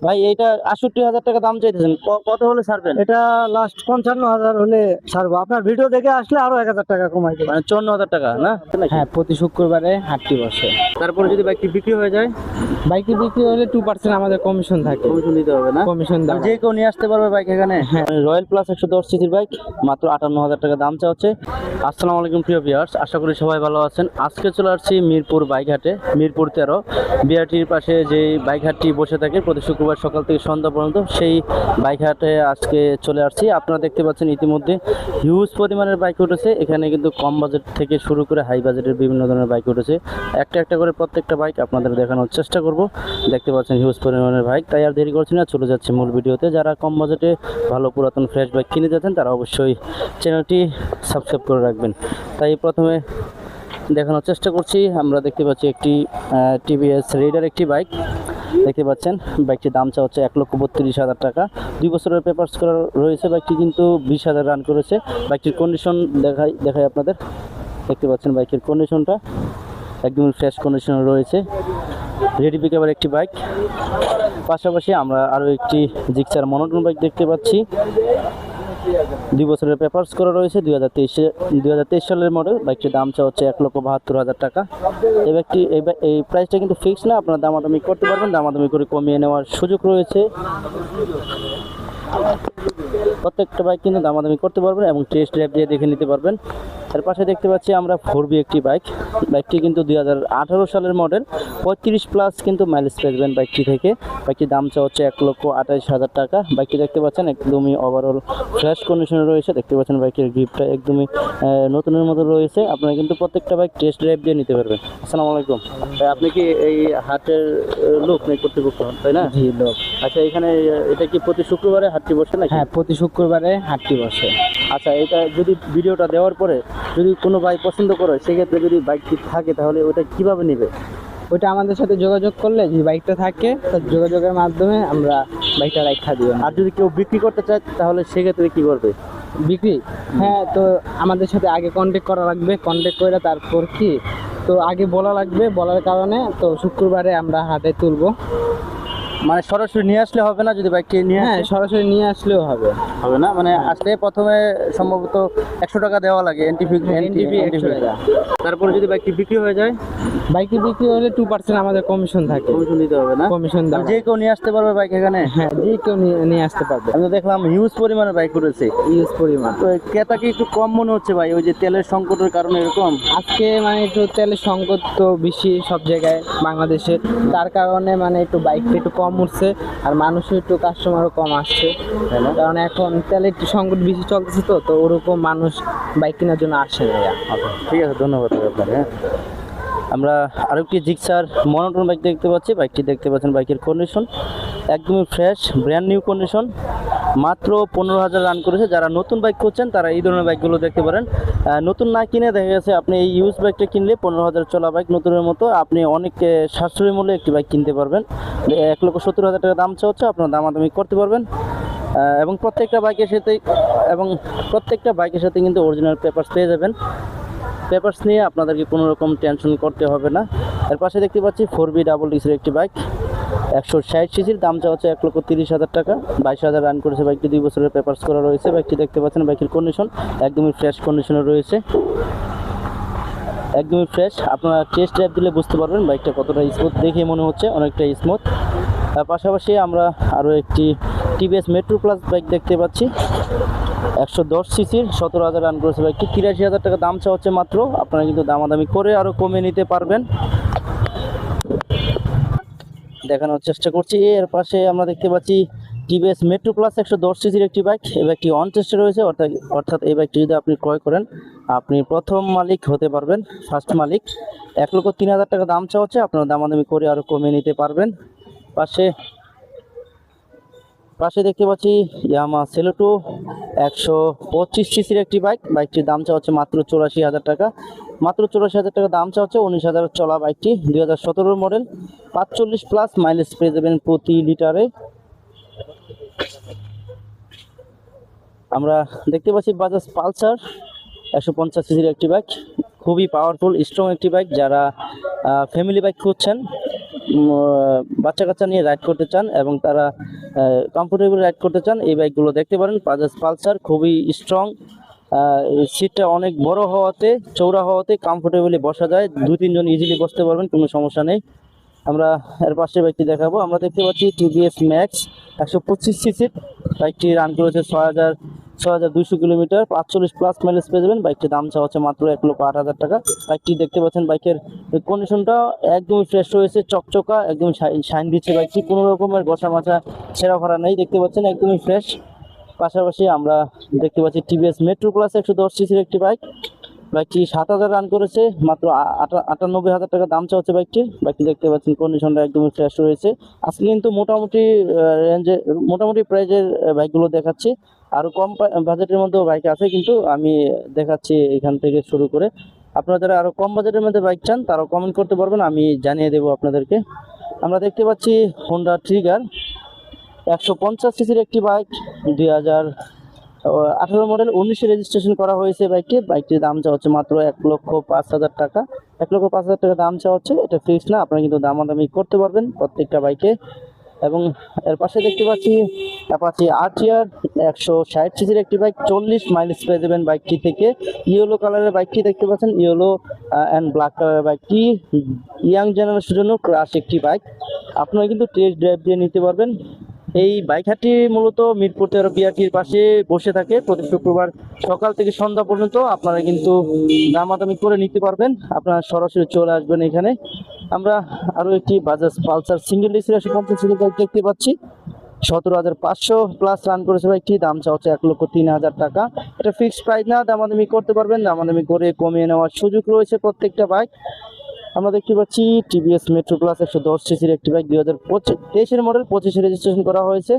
ভাই এইটা ৬৮,০০০ টাকা দাম চাইতেছেন, কত হলে ছাড়বেন? এটা লাস্ট 55,000 হলে ছাড়বো। আপনার ভিডিও দেখে আসলে আরো 1,000 টাকা কমাই দেবো। মানে ৫৪,০০০ টাকা না? হ্যাঁ, প্রতি শুক্রবারে হাটটি বসে। তারপরে যদি বাইকটি বিক্রি হয়ে যায়, বাইকে বিক্রি হলে 2% আমাদের কমিশন থাকে। কমিশন দিতে হবে না? কমিশন দাম যে কেউ নিয়ে আসতে পারবে বাইক এখানে? হ্যাঁ। রয়্যাল প্লাস 110 সিসির বাইক মাত্র ৫৮,০০০ টাকা দাম চাচ্ছে। আসসালামু আলাইকুম প্রিয় ভিউয়ার্স, আশা করি সবাই ভালো আছেন। আজকে চলে আসছি মিরপুর বাইক হাটে, মিরপুর 13 বিআরটির পাশে যে বাইক হাটটি বসে থাকে প্রতি শুক্রবার সকাল থেকে সন্ধ্যা পর্যন্ত, সেই বাইক হাটে আজকে চলে আসছি। আপনারা দেখতে পাচ্ছেন ইতিমধ্যে হিউজ পরিমাণের বাইক উঠেছে এখানে, কিন্তু কম বাজেট থেকে শুরু করে হাই বাজেটের বিভিন্ন ধরনের বাইক উঠেছে। একটা একটা করে প্রত্যেকটা বাইক আপনাদের দেখানোর চেষ্টা করব। দেখতে পাচ্ছেন হিউজ পরিমাণের বাইক, তাই আর দেরি করছি না, চলে যাচ্ছে মূল ভিডিওতে। যারা কম বাজেটে ভালো পুরাতন ফ্রেশ বাইক কিনে যাচ্ছেন তারা অবশ্যই চ্যানেলটি সাবস্ক্রাইব করে রাখবেন। তাই প্রথমে দেখানোর চেষ্টা করছি। আমরা দেখতে পাচ্ছি একটি টিভিএস রেইডার একটি বাইক দেখতে পাচ্ছেন। বাইকটির দাম চা হচ্ছে ১,৩২,০০০ টাকা। 2 বছরের পেপারস করা রয়েছে। বাইকটি কিন্তু 20,000 রান করেছে। বাইকটির কন্ডিশন দেখাই আপনাদের। দেখতে পাচ্ছেন বাইকের কন্ডিশনটা একদমই ফ্রেশ কন্ডিশন রয়েছে। রেডি পিকআপের একটি বাইক। পাশাপাশি আমরা আরও একটি জিক্সার মনোটন বাইক দেখতে পাচ্ছি। 2 বছরের পেপারস করা রয়েছে, 2023 সালের মডেল। বাইকটির দাম চা হচ্ছে ১,৭২,০০০ টাকা। এই বাইকটি এই প্রাইসটা কিন্তু ফিক্স না, আপনারা দামাদামি করতে পারবেন, দামাদামি করে কমিয়ে নেওয়ার সুযোগ রয়েছে। প্রত্যেকটা বাইক কিন্তু দামাদামি করতে পারবেন এবং টেস্ট ড্রাইভ দিয়ে দেখে নিতে পারবেন। তার পাশে দেখতে পাচ্ছি আমরা 4B একটি বাইক। বাইকটি কিন্তু 2018 সালের মডেল, 35+ কিন্তু মাইলেজ পেয়েবেন বাইকটি থেকে। বাইকটির দাম চা হচ্ছে ১,২৮,০০০ টাকা। বাইকটি দেখতে পাচ্ছেন একদমই ওভারঅল ফ্রেশ কন্ডিশনে রয়েছে। দেখতে পাচ্ছেন বাইকের গ্রিপটা একদমই নতুনের মতো রয়েছে। আপনারা কিন্তু প্রত্যেকটা বাইক টেস্ট ড্রাইভ দিয়ে নিতে পারবেন। আসসালামু আলাইকুম ভাই, আপনি কি এই হাটের লোক নেই কর্তৃপক্ষ তাই না? জি, লোক। আচ্ছা, এখানে এটা কি প্রতি শুক্রবারে হাটটি বসে নাকি? হ্যাঁ, প্রতি শুক্রবারে হাটটি বসে। আচ্ছা, এটা যদি ভিডিওটা দেওয়ার পরে যদি কোনো বাইক পছন্দ করে, সেক্ষেত্রে যদি বাইকটি থাকে তাহলে ওটা কিভাবে নেবে? ওইটা আমাদের সাথে যোগাযোগ করলে যে বাইকটা থাকে, তার যোগাযোগের মাধ্যমে আমরা বাইকটা রাখা দিই। আর যদি কেউ বিক্রি করতে চায় তাহলে সেক্ষেত্রে কি করবে? বিক্রি, হ্যাঁ, তো আমাদের সাথে আগে কন্ট্যাক্ট করা লাগবে। কন্ট্যাক্ট করে তারপর কি, তো আগে বলা লাগবে। বলার কারণে তো শুক্রবারে আমরা হাটে তুলবো। মানে সরাসরি নিয়ে আসলে হবে না? যদি বাইকটি নিয়ে হ্যাঁ, সরাসরি নিয়ে আসলেও হবে। হবে না, মানে আসলে প্রথমে সম্ভবত 100 টাকা দেওয়া লাগে এনটিপি। তারপরে যদি বাইকটি বিক্রি হয়ে যায়, বাইকে বিক্রি হলে 2% আমাদের কমিশন থাকে। কমিশন দিতে হবে না? কমিশন দাম যে কেউ নিয়ে আসতে পারবে বাইক এখানে? হ্যাঁ, যে কেউ নিয়ে আসতে পারবে। আমি তো দেখলাম হিউজ পরিমাণে বাইক উঠেছে। ইউজ পরিমাণ। তো ক্রেতা কি একটু কম মনে হচ্ছে ভাই, ওই যে তেলের সংকটের কারণে এরকম? আজকে মানে একটু তেলের সংকট তো বেশি সব জায়গায় বাংলাদেশে, তার কারণে মানে একটু বাইকটা একটু কম উঠছে, আর মানুষও একটু কাস্টমারও কম আসছে। কারণ এখন তেলের একটু সংকট বেশি চলতেছে, তো ওরকম মানুষ বাইক কেনার জন্য আসছে না। আচ্ছা, ঠিক আছে, ধন্যবাদ আপনার। হ্যাঁ, আমরা আরেকটি জিক্সার মনোটন বাইক দেখতে পাচ্ছি। বাইকটি দেখতে পাচ্ছেন, বাইকের কন্ডিশন একদমই ফ্রেশ, ব্র্যান্ড নিউ কন্ডিশন। মাত্র 15,000 রান করেছে। যারা নতুন বাইক করছেন তারা এই ধরনের বাইকগুলো দেখতে পারেন। নতুন না কিনে দেখা গেছে আপনি এই ইউজ বাইকটা কিনলে 15,000 চলা বাইক নতুনের মতো আপনি অনেক সাশ্রয়ী মূল্যে একটি বাইক কিনতে পারবেন। 1,70,000 টাকা দাম চাচ্ছে, আপনারা দামাদামি করতে পারবেন। এবং প্রত্যেকটা বাইকের সাথে কিন্তু অরিজিনাল পেপারস পেয়ে যাবেন। পেপারস নিয়ে আপনাদেরকে কোনো রকম টেনশন করতে হবে না। এর পাশে দেখতে পাচ্ছি 4B ডাবল ডিক্সের একটি বাইক, 160 সিসির, দাম চা হচ্ছে 1,30,000 টাকা। 22,000 রান করেছে বাইকটি, 2 বছরের পেপারস করা রয়েছে। বাইকটি দেখতে পাচ্ছেন বাইকের কন্ডিশন একদমই ফ্রেশ কন্ডিশনে রয়েছে, একদমই ফ্রেশ। আপনারা টেস্ট ড্রাইভ দিলে বুঝতে পারবেন বাইকটা কতটা স্মুথ। দেখে মনে হচ্ছে অনেকটা স্মুথ। তার পাশাপাশি আমরা আরও একটি টিভিএস মেট্রো প্লাস বাইক দেখতে পাচ্ছি, 110 সিসির, 17,000 রান করেছে বাইকটি। 83,000 টাকা দাম চা হচ্ছে মাত্র। আপনারা কিন্তু দামাদামি করে আরও কমিয়ে নিতে পারবেন। দেখানোর চেষ্টা করছি। এর পাশে আমরা দেখতে পাচ্ছি টিভিএস মেট্রো প্লাস 110 সিসির একটি বাইক। এই বাইকটি অন টেস্টে রয়েছে, অর্থাৎ এই বাইকটি যদি আপনি ক্রয় করেন আপনি প্রথম মালিক হতে পারবেন, ফার্স্ট মালিক। 1,03,000 টাকা দাম চা হচ্ছে, আপনারা দামাদামি করে আরও কমিয়ে নিতে পারবেন। পাশে দেখতে পাচ্ছি ইয়ামা সেলোটো 125 সিসির একটি বাইক। বাইকটির দাম চা হচ্ছে মাত্র 84,000 টাকা। মাত্র 84,000 টাকা দাম চা হচ্ছে। 19,000 চলা বাইকটি, 2017 মডেল, 45+ মাইলেজ পেয়ে যাবেন প্রতি লিটারে। আমরা দেখতে পাচ্ছি বাজাজ পালসার 150 সিসির একটি বাইক, খুবই পাওয়ারফুল স্ট্রং একটি বাইক। যারা ফ্যামিলি বাইক খুঁজছেন বাচ্চা কাচ্চা নিয়ে রাইড করতে চান এবং তারা কমফোর্টেবল রাইড করতে চান, এই বাইকগুলো দেখতে পারেন। বাজাজ পালসার খুবই স্ট্রং, সিটটা অনেক বড় হওয়াতে, চৌড়া হওয়াতে কমফোর্টেবলি বসা যায়, 2-3 জন ইজিলি বসতে পারবেন, কোনো সমস্যা নেই। আমরা এর পাশে বাইকটি দেখাবো। আমরা দেখতে পাচ্ছি টিভিএস ম্যাক্স 125 সিসির বাইকটি রান করেছে 6,200 কিলোমিটার, 45 প্লাস মাইলেজ পেয়ে যাবেন। বাইকটির দাম চাওয়া হচ্ছে মাত্র 1,08,000 টাকা। বাইকটি দেখতে পাচ্ছেন, বাইকের কন্ডিশনটা একদমই ফ্রেশ রয়েছে, চকচকা, একদম শাইন দিচ্ছে বাইকটি, কোনো রকমের ঘষা মাছা ছেঁড়া ফাড়া নেই, দেখতে পাচ্ছেন একদমই ফ্রেশ। পাশাপাশি আমরা দেখতে পাচ্ছি টিভিএস মেট্রো প্লাস 110 সিসির একটি বাইক। বাইকটি 7,000 রান করেছে, মাত্র 98,000 টাকা দাম চাচ্ছে বাইকটির। বাইকটি দেখতে পাচ্ছেন কন্ডিশনটা একদমই ফ্রেশ রয়েছে। আজকে কিন্তু মোটামুটি রেঞ্জে, মোটামুটি প্রাইজের বাইকগুলো দেখাচ্ছি, আরও কম বাজেটের মধ্যেও বাইক আছে, কিন্তু আমি দেখাচ্ছি এখান থেকে শুরু করে। আপনারা যারা আরও কম বাজেটের মধ্যে বাইক চান তারাও কমেন্ট করতে পারবেন, আমি জানিয়ে দেবো আপনাদেরকে। আমরা দেখতে পাচ্ছি হোন্ডা ট্রিগার 150 সিসির একটি বাইক, 2018 মডেল, 19-এ রেজিস্ট্রেশন করা হয়েছে বাইকটি। বাইকটির দাম চাওয়া হচ্ছে মাত্র 1,05,000 টাকা। 1,05,000 টাকা দাম চাওয়া হচ্ছে, এটা ফিক্স না, আপনারা কিন্তু দামাদামি করতে পারবেন প্রত্যেকটা বাইকে। এবং এর পাশে দেখতে পাচ্ছি অ্যাপাচি আরটিআর 160 সিসির একটি বাইক, 40 মাইলেজ পেয়ে যাবেন বাইকটি থেকে। ইয়েলো কালারের বাইকটি দেখতে পাচ্ছেন, ইয়েলো অ্যান্ড ব্ল্যাক কালারের বাইকটি ইয়াং জেনারেশনের জন্য ক্রাশ একটি বাইক, আপনারা কিন্তু টেস্ট ড্রাইভ দিয়ে নিতে পারবেন। এই বাইক হাটটি মূলত মিরপুর 13 বিআরটির পাশে বসে থাকে প্রতি শুক্রবার সকাল থেকে সন্ধ্যা পর্যন্ত। আপনারা কিন্তু দামাদামি করে নিতে পারবেন, আপনারা সরাসরি চলে আসবেন এখানে। আমরা আরও একটি বাজাজ পালসার সিঙ্গেল ডিসি 150 সিসির বাইক দেখতে পাচ্ছি, 17,500 প্লাস রান করেছে বাইকটি, দাম চাওয়া হচ্ছে 1,03,000 টাকা। এটা ফিক্সড প্রাইস না, দামাদামি করতে পারবেন, দামাদামি করে কমিয়ে নেওয়ার সুযোগ রয়েছে প্রত্যেকটা বাইক। আমরা দেখতে পাচ্ছি টিভিএস মেট্রো প্লাস 110 সিসির একটি বাইক, 2023-এর মডেল, 25-এ রেজিস্ট্রেশন করা হয়েছে,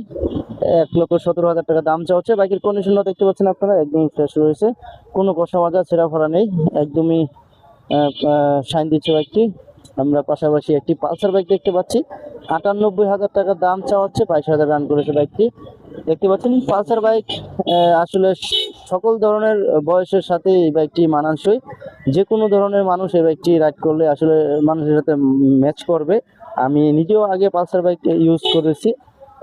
1,17,000 টাকা দাম চাওয়া হচ্ছে। বাইকের কন্ডিশনটা দেখতে পাচ্ছেন আপনারা, একদমই ফ্রেশ রয়েছে, কোনো কষা মাজা ছেঁড়া ফোড়া নেই, একদমই শাইন দিচ্ছে বাইকটি। আমরা পাশাপাশি একটি পালসার বাইক দেখতে পাচ্ছি, 98,000 টাকা দাম চাওয়া হচ্ছে, 22,000 রান করেছে বাইকটি। দেখতে পাচ্ছেন পালসার বাইক আসলে সকল ধরনের বয়সের সাথে এই বাইকটি মানানসই, যে কোনো ধরনের মানুষ এই বাইকটি রাইড করলে আসলে মানুষের সাথে ম্যাচ করবে। আমি নিজেও আগে পালসার বাইক ইউজ করেছি,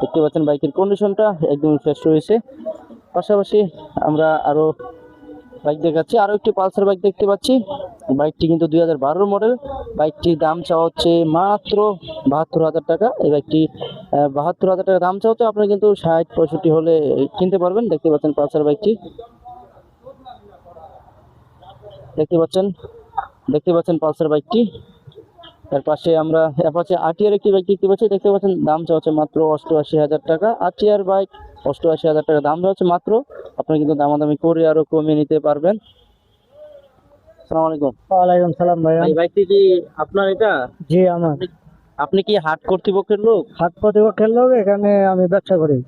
দেখতে পাচ্ছেন বাইকের কন্ডিশনটা একদম ফ্রেশ রয়েছে। পাশাপাশি আমরা আরও বাইক দেখাচ্ছি, আরও একটি পালসার বাইক দেখতে পাচ্ছি, বাইকটি কিন্তু 2012 মডেল। বাইকটির দাম চাওয়া হচ্ছে মাত্র 72,000 টাকা। এই বাইকটি 72,000 টাকা দাম চাওয়া হচ্ছে, আপনি কিন্তু 60-65 হলে কিনতে পারবেন। দেখতে পাচ্ছেন পালসার বাইকটি, দেখতে পাচ্ছেন পালসার বাইকটি। এর পাশে আমরা অ্যাপাচি আরটিআর একটি বাইক দেখতে পাচ্ছি, দেখতে পাচ্ছেন দাম চাওয়া হচ্ছে মাত্র 88,000 টাকা। আরটিআর বাইক 88,000 টাকা দাম চাওয়া হচ্ছে মাত্র, আপনি কিন্তু দামাদামি করে আরো কমিয়ে নিতে পারবেন। আসসালামু আলাইকুম। ওয়ালাইকুম সালাম ভাইয়া। এই বাইকটি কি আপনার? এটা জি আমার। আপনি কি হাট কর্তৃপক্ষের লোক? হাট প্রতিপক্ষের লোক, এখানে আমি ব্যবসা করি।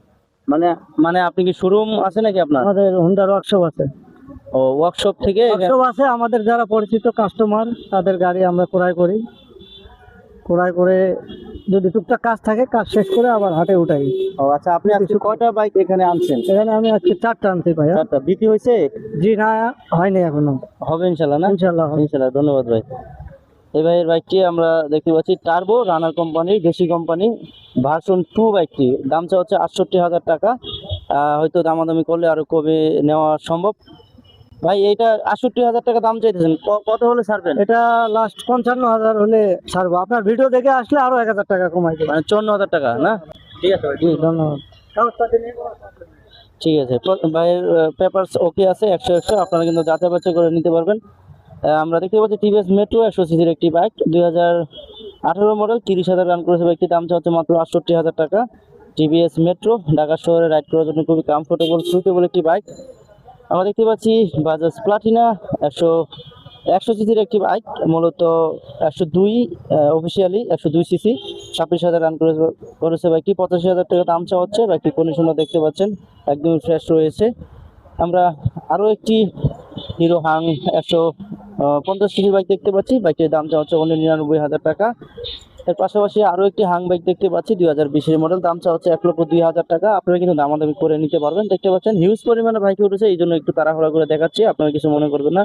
মানে মানে আপনি কি শোরুম আছে নাকি আপনার? আমাদের হোন্ডার ওয়ার্কশপ আছে। ও, ওয়ার্কশপ থেকে ওয়ার্কশপ আছে, আমাদের যারা পরিচিত কাস্টমার তাদের গাড়ি আমরা ক্রয় করি, ক্রয় করে যদি টুকটাক কাজ থাকে কাজ শেষ করে আবার হাটে উঠাই। ও আচ্ছা, আপনি আজকে কয়টা বাইক এখানে আনছেন? এখানে আমি আজকে 4টা আনছি ভাইয়া। 4টা বিক্রি হয়েছে? জি না, হয়নি এখনো, হবে ইনশাল্লাহ। না ইনশাল্লাহ হবে। ইনশাল্লাহ, ধন্যবাদ ভাই। এই ভাইয়ের বাইকটি আমরা দেখতে পাচ্ছি টার্বো রানার কোম্পানির, দেশি কোম্পানি, ভার্সন 2 বাইকটি, দাম চাওয়া হচ্ছে 68,000 টাকা। হয়তো দামাদামি করলে আরো কমে নেওয়া সম্ভব। ভাই এইটা 68,000 টাকা দাম চাইতেছেন, কত হলে ছাড়বেন? এটা লাস্ট 55,000 হলে ছাড়বো। আপনার ভিডিও দেখে আসলে আরো 1,000 টাকা কমাই দেবো। মানে 54,000 টাকা না? ঠিক আছে ভাই, জি ধন্যবাদ। ঠিক আছে। ভাইয়ের পেপারস ওকে আছে, 100 আপনারা কিন্তু যাচাই বাছাই করে নিতে পারবেন। আমরা দেখতে পাচ্ছি টিভিএস মেট্রো 100 সিসির একটি বাইক, 2018 মডেল, 30,000 রান করেছে বাইকটি, দাম চাচ্ছে মাত্র 68,000 টাকা। টিভিএস মেট্রো ঢাকা শহরে রাইড করার জন্য খুবই কমফোর্টেবল, সুইটেবল একটি বাইক। আমরা দেখতে পাচ্ছি বাজাজ প্লাটিনা 100 সিসির একটি বাইক, মূলত 102 অফিসিয়ালি 102 সিসি, 26,000 রান করেছে বাইকটি, 85,000 টাকা দাম চাওয়া হচ্ছে। বাইকটির কন্ডিশনটা দেখতে পাচ্ছেন একদম ফ্রেশ রয়েছে। আমরা আরও একটি হিরো হাং 150 সিসির বাইক দেখতে পাচ্ছি, বাইকের দাম চাওয়া হচ্ছে 99,000 টাকা। এর পাশাপাশি আরও একটি হাং বাইক দেখতে পাচ্ছি, 2020-এর মডেল, দাম চাওয়া হচ্ছে 1,02,000 টাকা। আপনারা কিন্তু দামাদামি করে নিতে পারবেন। দেখতে পাচ্ছেন হিউজ পরিমাণে বাইক উঠেছে, এই জন্য একটু তাড়াহুড়া করে দেখাচ্ছি, আপনারা কিছু মনে করবেন না।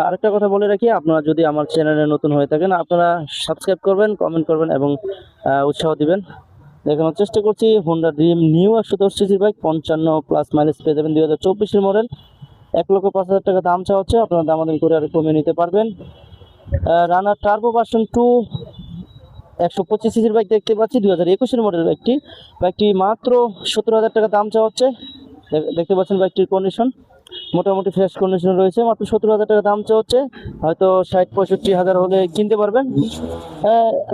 আরেকটা কথা বলে রাখি, আপনারা যদি আমার চ্যানেলে নতুন হয়ে থাকেন আপনারা সাবস্ক্রাইব করবেন, কমেন্ট করবেন এবং উৎসাহ দিবেন। দেখানোর চেষ্টা করছি হোন্ডা ড্রিম নিউ 110 সিসির বাইক, 55+ মাইলেজ পেয়ে যাবেন, 2024-এর মডেল। 1,05,000 টাকা দাম চাওয়া হচ্ছে, আপনারা দামাদামি করে আর কমিয়ে নিতে পারবেন। রানার টার্বো ভার্সন 2 125 সিসির বাইক দেখতে পাচ্ছি, 2021-এর মডেল বাইকটি মাত্র 17,000 টাকা দাম চাওয়া হচ্ছে। দেখতে পাচ্ছেন বাইকটির কন্ডিশন মোটামুটি ফ্রেশ কন্ডিশন রয়েছে, মাত্র 17,000 টাকা দাম চাওয়া হচ্ছে। হয়তো 60-65,000 হলে কিনতে পারবেন।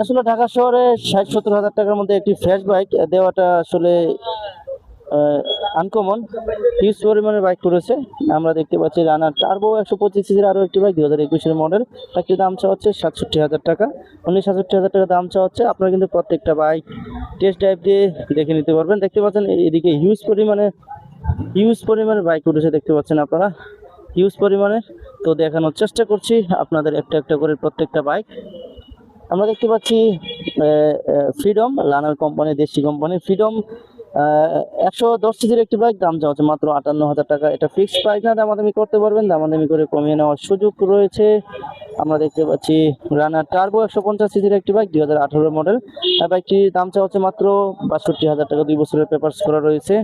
আসলে ঢাকা শহরে 60-70,000 টাকার মধ্যে একটি ফ্রেশ বাইক দেওয়াটা আসলে আনকমন। হিউজ পরিমাণের বাইক করেছে। আমরা দেখতে পাচ্ছি রানার টার্বো 125 সিসির আরও একটি বাইক, 2021-এর মডেল। বাইকটির দাম চাওয়া হচ্ছে 67,000 টাকা, 69,000 টাকা দাম চাওয়া হচ্ছে। আপনারা কিন্তু প্রত্যেকটা বাইক টেস্ট ড্রাইভ দিয়ে দেখে নিতে পারবেন। দেখতে পাচ্ছেন এদিকে হিউজ পরিমাণে বাইক উঠেছে, দেখতে পাচ্ছেন আপনারা হিউজ পরিমাণে। তো দেখানোর চেষ্টা করছি আপনাদের একটা একটা করে প্রত্যেকটা বাইক। আমরা দেখতে পাচ্ছি ফ্রিডম, লানার কোম্পানি, দেশি কোম্পানি ফ্রিডম 110 সিসির একটি বাইক, দাম চাওয়া হচ্ছে মাত্র 58,000 টাকা। এটা ফিক্সড প্রাইস না, দামাদামি করতে পারবেন, দামাদামি করে কমিয়ে নেওয়ার সুযোগ রয়েছে। আমরা দেখতে পাচ্ছি রানার টার্বো 150 সিসির একটি বাইক, 2018 মডেল। বাইকটির দাম চাওয়া হচ্ছে মাত্র 62,000 টাকা, 2 বছরের পেপারস করা রয়েছে।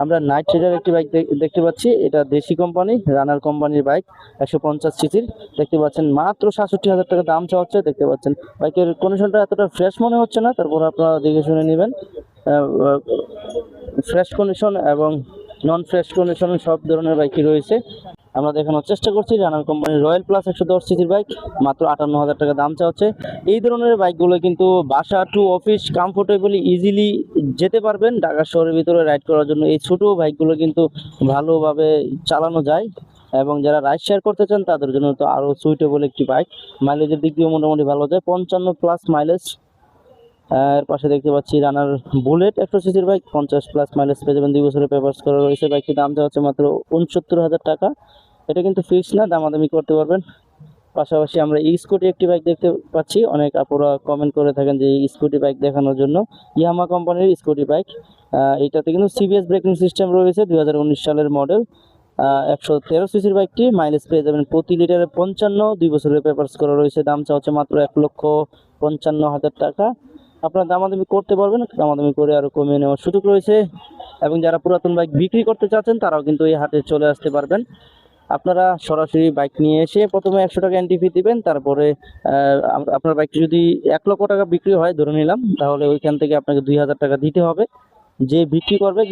আমরা নাইট রাইডার একটি বাইক দেখতে পাচ্ছি, এটা দেশি কোম্পানি, রানার কোম্পানির বাইক, 150 সিসির। দেখতে পাচ্ছেন মাত্র 67,000 টাকা দাম চাওয়া হচ্ছে। দেখতে পাচ্ছেন বাইকের কন্ডিশনটা এতটা ফ্রেশ মনে হচ্ছে না, তারপর আপনারা দেখে শুনে নেবেন। ফ্রেশ কন্ডিশন এবং নন ফ্রেশ কন্ডিশন সব ধরনের বাইকই রয়েছে। আমরা দেখানোর চেষ্টা করছি রানার কোম্পানির রয়্যাল প্লাস 110 সিসির বাইক, মাত্র 58,000 টাকা দাম চাওয়া হচ্ছে। এই ধরনের বাইকগুলো কিন্তু বাসা টু অফিস কমফোর্টেবলি ইজিলি যেতে পারবেন। ঢাকা শহরের ভিতরে রাইড করার জন্য এই ছোট বাইকগুলো কিন্তু ভালোভাবে চালানো যায়, এবং যারা রাইড শেয়ার করতে চান তাদের জন্য তো আরও সুইটেবল একটি বাইক। মাইলেজের দিক দিয়ে মোটামুটি ভালো যায়, 55+ মাইলেজ। এর পাশে দেখতে পাচ্ছি রানার বুলেট 100 সিসির বাইক, 50+ মাইলেজ পেয়ে যাবেন, 2 বছরের পেপারস করা রয়েছে। বাইকটির দাম চাওয়া হচ্ছে মাত্র 69,000 টাকা। এটা কিন্তু ফিক্স না, দামাদামি করতে পারবেন। পাশাপাশি আমরা স্কুটি একটি বাইক দেখতে পাচ্ছি, অনেক আপুরা কমেন্ট করে থাকেন যে স্কুটি বাইক দেখানোর জন্য। ইয়ামাহা কোম্পানির স্কুটি বাইক, এটাতে কিন্তু সিবিএস ব্রেকিং সিস্টেম রয়েছে, 2019 সালের মডেল। 113 সিসির বাইকটি, মাইলেজ পেয়ে যাবেন প্রতি লিটারে 55, 2 বছরের পেপারস করা রয়েছে। দাম চাওয়া হচ্ছে মাত্র 1,55,000 টাকা। আপনারা দামাদামি করতে পারবেন, দামাদামি করে আরও কমিয়ে নেওয়ার সুযোগ রয়েছে। এবং যারা পুরাতন বাইক বিক্রি করতে চাচ্ছেন তারাও কিন্তু এই হাটে চলে আসতে পারবেন। আপনারা সরাসরি বাইক নিয়ে এসে প্রথমে 100 টাকা এন্ট্রি ফি দিবেন, তারপরে আপনার বাইকটি যদি 1 লক্ষ টাকা বিক্রি হয় ধরে নিলাম, তাহলে ওইখান থেকে আপনাকে 2,000 টাকা দিতে হবে। যে বিক্রি করবে,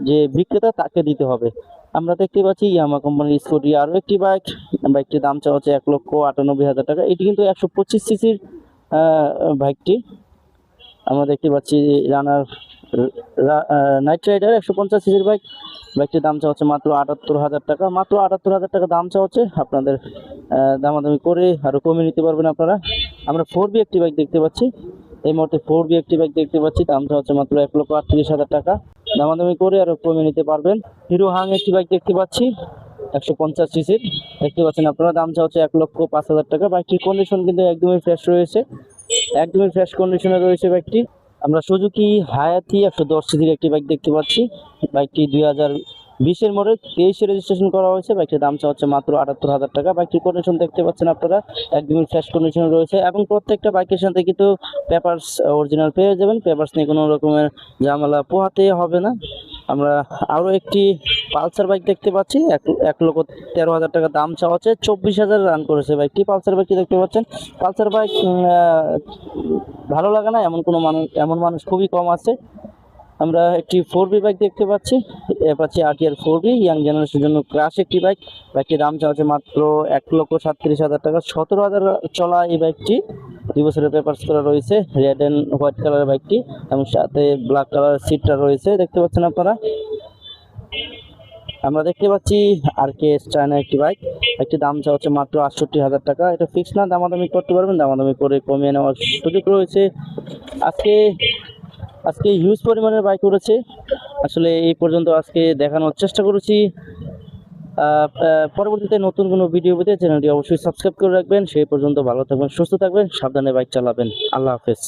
যে বিক্রেতা, তাকে দিতে হবে। আমরা দেখতে পাচ্ছি ইয়ামাহা কোম্পানির স্কুটি আরও একটি বাইক, বাইকটির দাম চাওয়া হচ্ছে 1,98,000 টাকা। এটি কিন্তু 125 সিসির বাইকটি। আমরা দেখতে পাচ্ছি রানার নাইট রাইডার 150 সিসির বাইক, বাইকটির দাম চাওয়া হচ্ছে মাত্র 78,000 টাকা। মাত্র 78,000 টাকা দাম চাওয়া হচ্ছে, আপনাদের দামাদামি করে আরও কমিয়ে নিতে পারবেন আপনারা। আমরা 4B একটি বাইক দেখতে পাচ্ছি, এই মুহূর্তে 4B একটি বাইক দেখতে পাচ্ছি, দাম চাওয়া হচ্ছে মাত্র 1,38,000 টাকা। দামাদামি করে আরও কমিয়ে নিতে পারবেন। হিরো হাং একটি বাইক দেখতে পাচ্ছি, 150 সিসির, দেখতে পাচ্ছেন আপনারা, দাম চাওয়া হচ্ছে 1,05,000 টাকা। বাইকটির কন্ডিশন কিন্তু একদমই ফ্রেশ রয়েছে, একদমই ফ্রেশ কন্ডিশনে রয়েছে বাইকটি। আমরা সুজুকি হায়াতি 110 সিসির একটি বাইক দেখতে পাচ্ছি, বাইকটি 2020-এর মডেল, 23-এ রেজিস্ট্রেশন করা হয়েছে। বাইকটির দাম চাওয়া হচ্ছে মাত্র 78,000 টাকা। বাইকটির কন্ডিশন দেখতে পাচ্ছেন আপনারা, একদমই ফ্রেশ কন্ডিশনে রয়েছে, এবং প্রত্যেকটা বাইকের সাথে কিন্তু পেপারস অরিজিনাল পেয়ে যাবেন। পেপারস নিয়ে কোনো রকমের ঝামেলা পোহাতে হবে না। আমরা আরও একটি পালসার বাইক দেখতে পাচ্ছি, 1,13,000 টাকা দাম চাওয়া হচ্ছে, 24,000 রান করেছে বাইকটি। পালসার বাইকটি দেখতে পাচ্ছেন, পালসার বাইক ভালো লাগে না এমন মানুষ খুবই কম আছে। আমরা একটি 4B বাইক দেখতে পাচ্ছি, অ্যাপাচি RTR 4B, ইয়াং জেনারেশনের জন্য ক্রাশ একটি বাইক। বাইকটির দাম চাওয়া হচ্ছে মাত্র 1,37,000 টাকা। 17,000 চলা এই বাইকটি, 2 বছরের পেপারস করা রয়েছে। রেড অ্যান্ড হোয়াইট কালারের বাইকটি, এবং সাথে ব্ল্যাক কালার সিটটা রয়েছে, দেখতে পাচ্ছেন আপনারা। আমরা দেখতে পাচ্ছি RKS চায়না একটি বাইক, একটি দাম চাওয়া হচ্ছে মাত্র 68,000 টাকা। এটা ফিক্স না, দামাদামি করতে পারবেন, দামাদামি করে কমিয়ে নেওয়ার সুযোগ রয়েছে। আজকে হিউজ পরিমাণের বাইক উঠেছে। আসলে এই পর্যন্ত আজকে দেখানোর চেষ্টা করেছি। পরবর্তীতে নতুন কোনো ভিডিও পেতে চ্যানেলটি অবশ্যই সাবস্ক্রাইব করে রাখবেন। সেই পর্যন্ত ভালো থাকবেন, সুস্থ থাকবেন, সাবধানে বাইক চালাবেন। আল্লাহ হাফেজ।